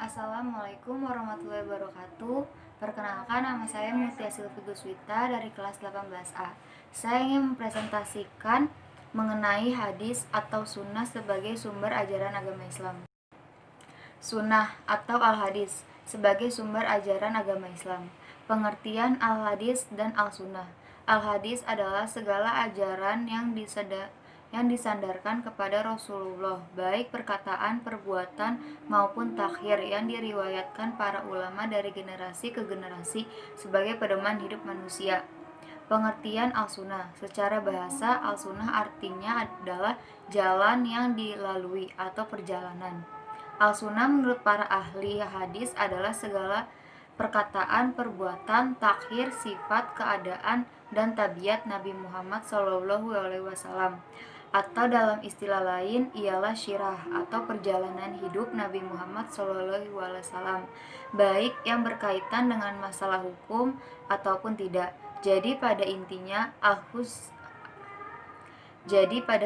Assalamualaikum warahmatullahi wabarakatuh. Perkenalkan, nama saya Mutia Silvi Guswita dari kelas 18A. Saya ingin mempresentasikan mengenai hadis atau sunnah sebagai sumber ajaran agama Islam. Sunnah atau al-hadis sebagai sumber ajaran agama Islam. Pengertian al-hadis dan al-sunnah. Al-hadis adalah segala ajaran yang disandarkan kepada Rasulullah, baik perkataan, perbuatan, maupun takhir yang diriwayatkan para ulama dari generasi ke generasi sebagai pedoman hidup manusia. Pengertian al-sunnah. Secara bahasa, al-sunnah artinya adalah jalan yang dilalui atau perjalanan. Al-sunnah menurut para ahli hadis adalah segala perkataan, perbuatan, takhir, sifat, keadaan, dan tabiat Nabi Muhammad SAW. Atau dalam istilah lain ialah syirah atau perjalanan hidup Nabi Muhammad SAW, baik yang berkaitan dengan masalah hukum ataupun tidak. Jadi pada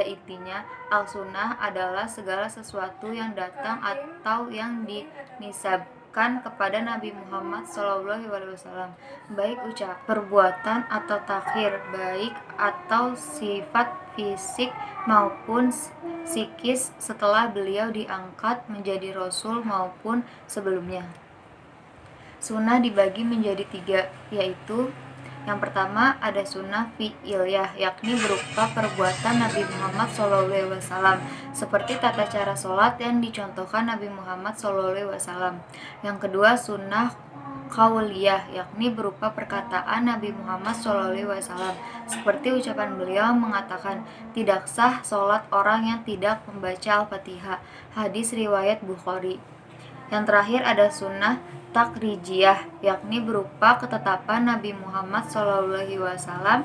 intinya al-sunnah adalah segala sesuatu yang datang atau yang dinisabkan kepada Nabi Muhammad SAW, baik ucapan, perbuatan atau takhir, baik atau sifat fisik maupun psikis setelah beliau diangkat menjadi rasul maupun sebelumnya. Sunnah dibagi menjadi 3, yaitu yang pertama ada sunnah fi'iliyah, yakni berupa perbuatan Nabi Muhammad SAW, seperti tata cara sholat yang dicontohkan Nabi Muhammad SAW. Yang kedua sunnah qauliyah, yakni berupa perkataan Nabi Muhammad SAW, seperti ucapan beliau mengatakan, tidak sah sholat orang yang tidak membaca Al-Fatihah, hadis riwayat Bukhari. Yang terakhir ada sunnah takrijiyah, yakni berupa ketetapan Nabi Muhammad SAW,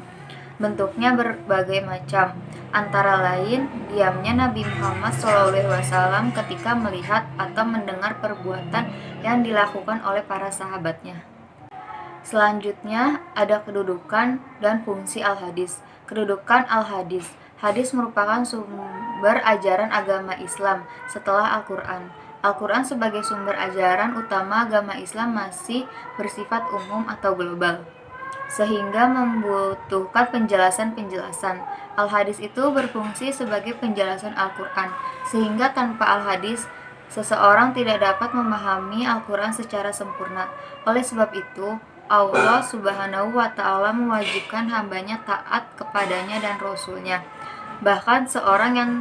bentuknya berbagai macam, antara lain diamnya Nabi Muhammad SAW ketika melihat atau mendengar perbuatan yang dilakukan oleh para sahabatnya. Selanjutnya ada kedudukan dan fungsi al-hadis. Kedudukan al-hadis. Hadis merupakan sumber ajaran agama Islam setelah Al-Quran. Al-Quran sebagai sumber ajaran utama agama Islam masih bersifat umum atau global, sehingga membutuhkan penjelasan-penjelasan. Al-hadis itu berfungsi sebagai penjelasan Al-Quran, sehingga tanpa al-hadis, seseorang tidak dapat memahami Al-Quran secara sempurna. Oleh sebab itu, Allah Subhanahu wa Ta'ala mewajibkan hambanya taat kepadanya dan Rasulnya. Bahkan seorang yang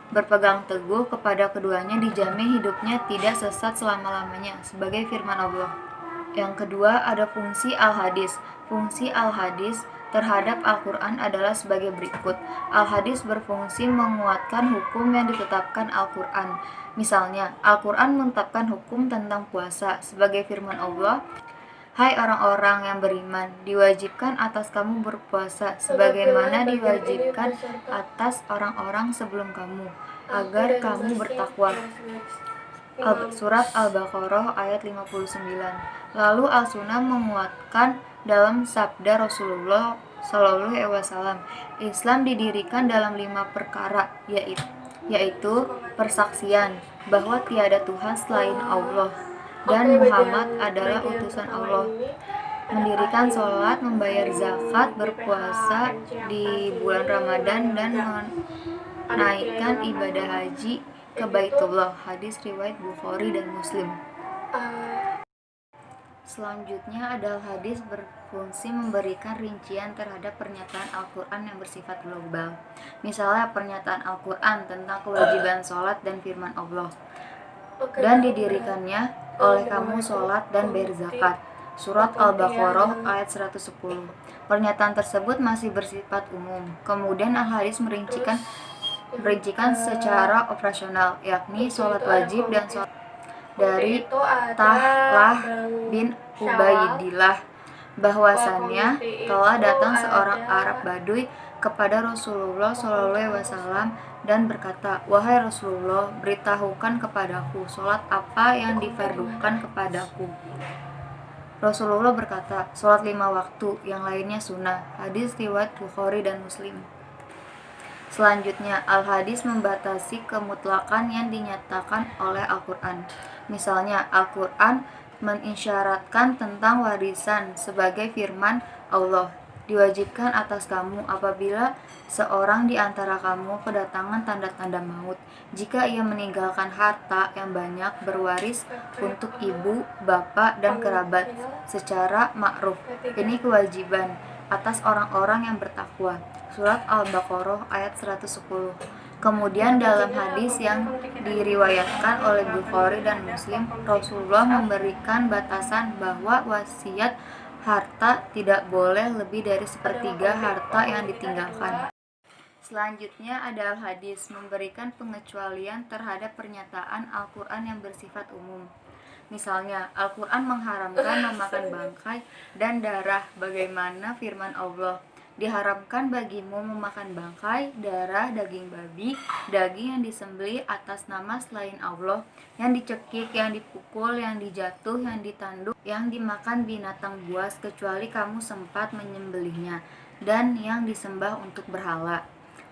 berpegang teguh kepada keduanya dijamin hidupnya tidak sesat selama-lamanya, sebagai firman Allah. Yang kedua ada fungsi al-hadis. Fungsi al-hadis terhadap Al-Quran adalah sebagai berikut. Al-hadis berfungsi menguatkan hukum yang ditetapkan Al-Quran. Misalnya, Al-Quran menetapkan hukum tentang puasa, sebagai firman Allah, hai orang-orang yang beriman, diwajibkan atas kamu berpuasa sebagaimana diwajibkan atas orang-orang sebelum kamu, agar kamu bertakwa. Surat Al-Baqarah ayat 59. Lalu al-sunnah menguatkan dalam sabda Rasulullah SAW, Islam didirikan dalam 5 perkara, yaitu persaksian bahwa tiada Tuhan selain Allah dan Muhammad adalah utusan Allah, mendirikan sholat, membayar zakat, berpuasa di bulan Ramadan, dan menaikkan ibadah haji ke Baitullah, hadis riwayat Bukhari dan Muslim. Selanjutnya adalah hadis berfungsi memberikan rincian terhadap pernyataan Al-Quran yang bersifat global. Misalnya pernyataan Al-Quran tentang kewajiban sholat dan firman Allah, dan didirikannya oleh kamu sholat dan bayar zakat. Surat Al-Baqarah ayat 110. Pernyataan tersebut masih bersifat umum. Kemudian al-hadis merincikan secara operasional, yakni sholat wajib dan sholat dari Tahlah bin Ubaidillah, bahwasannya telah datang seorang Arab Baduy kepada Rasulullah SAW dan berkata, wahai Rasulullah, beritahukan kepadaku sholat apa yang difardukan kepadaku. Rasulullah berkata, sholat 5 waktu, yang lainnya sunnah, hadis riwayat Bukhari dan Muslim. Selanjutnya, al-hadis membatasi kemutlakan yang dinyatakan oleh Al-Quran. Misalnya, Al-Quran mengisyaratkan tentang warisan sebagai firman Allah, diwajibkan atas kamu apabila seorang di antara kamu kedatangan tanda-tanda maut, jika ia meninggalkan harta yang banyak berwaris untuk ibu, bapak, dan kerabat secara ma'ruf. Ini kewajiban atas orang-orang yang bertakwa. Surat Al-Baqarah ayat 110. Kemudian dalam hadis yang diriwayatkan oleh Bukhari dan Muslim, Rasulullah memberikan batasan bahwa wasiat harta tidak boleh lebih dari sepertiga harta yang ditinggalkan. Selanjutnya ada al-hadis memberikan pengecualian terhadap pernyataan Al-Quran yang bersifat umum. Misalnya, Al-Quran mengharamkan memakan bangkai dan darah, bagaimana firman Allah, diharamkan bagimu memakan bangkai, darah, daging babi, daging yang disembelih atas nama selain Allah, yang dicekik, yang dipukul, yang dijatuh, yang ditanduk, yang dimakan binatang buas kecuali kamu sempat menyembelihnya, dan yang disembah untuk berhala.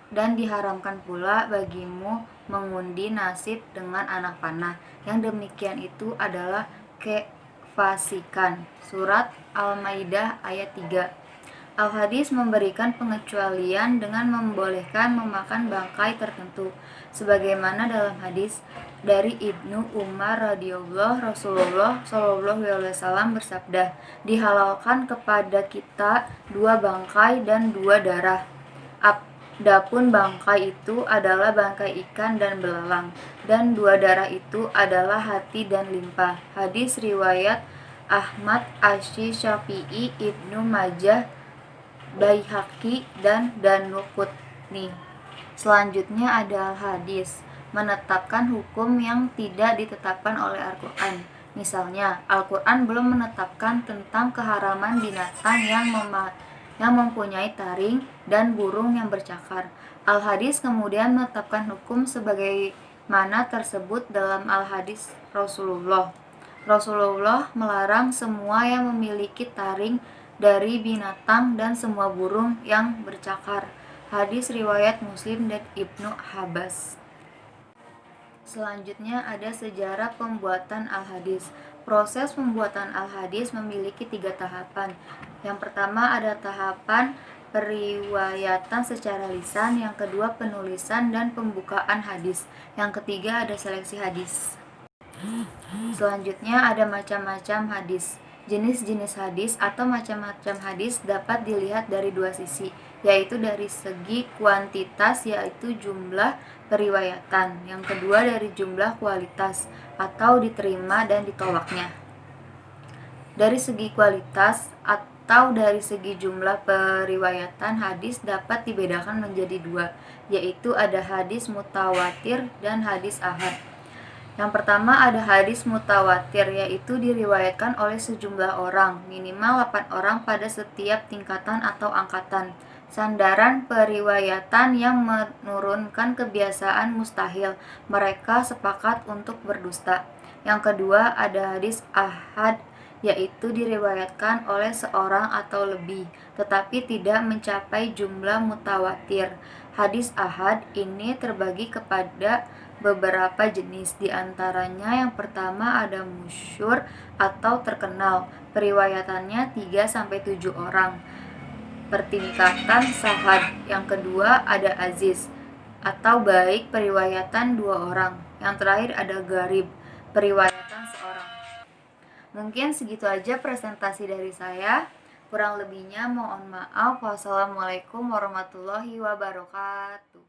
Dan diharamkan pula bagimu mengundi nasib dengan anak panah, yang demikian itu adalah kefasikan. Surat Al-Maidah ayat 3. Al-Hadis memberikan pengecualian dengan membolehkan memakan bangkai tertentu, sebagaimana dalam hadis dari Ibnu Umar radhiyallahu Rasulullah shallallahu alaihi wasallam bersabda, dihalalkan kepada kita 2 bangkai dan 2 darah. Adapun bangkai itu adalah bangkai ikan dan belalang, dan 2 darah itu adalah hati dan limpa. Hadis riwayat Ahmad, Asy Syafi'i, Ibnu Majah, Baihaqi, dan Danuqutni. Selanjutnya ada hadis menetapkan hukum yang tidak ditetapkan oleh Al-Quran. Misalnya, Al-Quran belum menetapkan tentang keharaman binatang yang mempunyai taring dan burung yang bercakar. Al-Hadis kemudian menetapkan hukum sebagaimana tersebut dalam Al-Hadis Rasulullah. Rasulullah melarang semua yang memiliki taring dari binatang dan semua burung yang bercakar. Hadis riwayat Muslim dan Ibnu Abbas. Selanjutnya ada sejarah pembuatan al-hadis. Proses pembuatan al-hadis memiliki 3 tahapan. Yang pertama ada tahapan periwayatan secara lisan, yang kedua penulisan dan pembukaan hadis, yang ketiga ada seleksi hadis. Selanjutnya ada macam-macam hadis. Jenis-jenis hadis atau macam-macam hadis dapat dilihat dari 2 sisi, yaitu dari segi kuantitas yaitu jumlah periwayatan, yang kedua dari jumlah kualitas atau diterima dan ditolaknya. Dari segi kualitas atau dari segi jumlah periwayatan, hadis dapat dibedakan menjadi 2, yaitu ada hadis mutawatir dan hadis ahad. Yang pertama ada hadis mutawatir, yaitu diriwayatkan oleh sejumlah orang, minimal 8 orang pada setiap tingkatan atau angkatan. Sandaran periwayatan yang menurunkan kebiasaan mustahil, mereka sepakat untuk berdusta. Yang kedua ada hadis ahad, yaitu diriwayatkan oleh seorang atau lebih, tetapi tidak mencapai jumlah mutawatir. Hadis ahad ini terbagi kepada beberapa jenis, diantaranya yang pertama ada masyhur atau terkenal, periwayatannya 3-7 orang, pertingkatan sahad. Yang kedua ada aziz atau baik, periwayatan 2 orang. Yang terakhir ada gharib, periwayatan seorang. Mungkin segitu aja presentasi dari saya, kurang lebihnya mohon maaf. Wassalamualaikum warahmatullahi wabarakatuh.